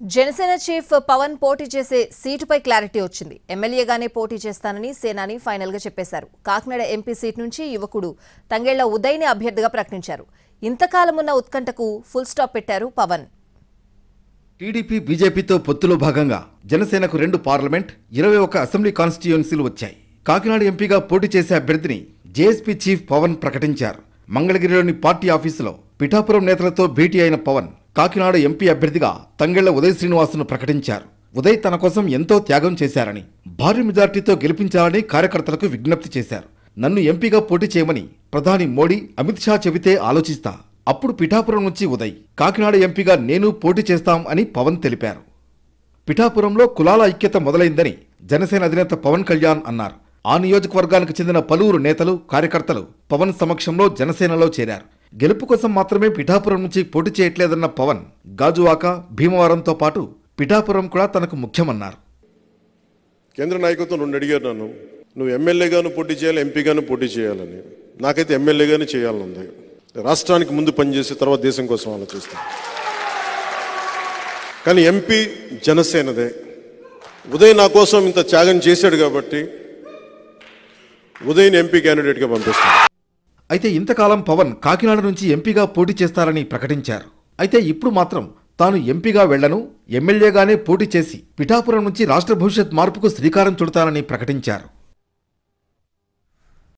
Janasena chief Pawan పోటీ చేసే సీటుపై clarity వచ్చింది. ఎమ్మెల్యేగానే పోటీ చేస్తానని సేనాని ఫైనల్ గా చెప్పేశారు. కాకినాడ ఎంపీ సీట్ నుంచి యువకుడు తంగెళ్ల ఉదయ్ని అభ్యర్థిగా ప్రకటించారు. ఇంతకాలం ఉన్న ఉత్కంఠకు ఫుల్ స్టాప్ పెట్టారు పవన్. టీడీపీ బీజేపీతో పొత్తులో భాగంగా జనసేనకు 2 పార్లమెంట్ 21 అసెంబ్లీ కాన్స్టిట్యుయెన్సీలు వచ్చాయి. కాకినాడ ఎంపీగా పోటీ చేసే అభ్యర్థిని జేఎస్పీ చీఫ్ పవన్ ప్రకటించారు. మంగళగిరిలోని పార్టీ ఆఫీసులో పిఠాపురం నేతలతో భేటీ అయిన పవన్ కాకినాడ ఎంపీ అభ్యర్థిగా తంగెళ్ల ఉదయ్ శ్రీనివాసును ప్రకటించారు. ఉదయ్ తన కోసం ఎంతో త్యాగం చేశారని, భారీ మెజార్టీతో గెలిపించాలని కార్యకర్తలకు విజ్ఞప్తి చేశారు. నన్ను ఎంపీగా పోటీ చేయమని ప్రధాని మోడీ, అమిత్ షా చెబితే ఆలోచిస్తా. అప్పుడు పిఠాపురం నుంచి ఉదయ్, కాకినాడ ఎంపీగా నేను పోటీ చేస్తాం అని పవన్ తెలిపారు. పిఠాపురంలో కులాల ఐక్యత మొదలైందని జనసేన అధినేత పవన్ కళ్యాణ్ అన్నారు. ఆ నియోజకవర్గానికి చెందిన పలువురు నేతలు, కార్యకర్తలు పవన్ సమక్షంలో జనసేనలో చేరారు. గెలుపు కోసం మాత్రమే పిఠాపురం నుంచి పోటీ చేయట్లేదన్న పవన్ గాజువాక, భీమవరంతో పాటు పిఠాపురం కూడా తనకు ముఖ్యమన్నారు. కేంద్ర నాయకత్వం 2 అడిగారు నన్ను, నువ్వు ఎమ్మెల్యేగాను పోటీ చేయాలి, ఎంపీగాను పోటీ చేయాలని. నాకైతే ఎమ్మెల్యేగానే చేయాలనుంది. రాష్ట్రానికి ముందు పనిచేసి తర్వాత దేశం కోసం ఆలోచిస్తాను. కానీ ఎంపీ జనసేనదే. ఉదయ్ నా కోసం ఇంత త్యాగం చేశాడు కాబట్టి ఉదయ్ని ఎంపీ క్యాండిడేట్గా పంపిస్తాను. అయితే ఇంతకాలం పవన్ కాకినాడ నుంచి ఎంపీగా పోటీ చేస్తారని ప్రకటించారు. అయితే ఇప్పుడు మాత్రం తాను ఎంపీగా వెళ్లను, ఎమ్మెల్యేగానే పోటీ చేసి పిఠాపురం నుంచి రాష్ట్ర భవిష్యత్ మార్పుకు శ్రీకారం చుడతానని ప్రకటించారు.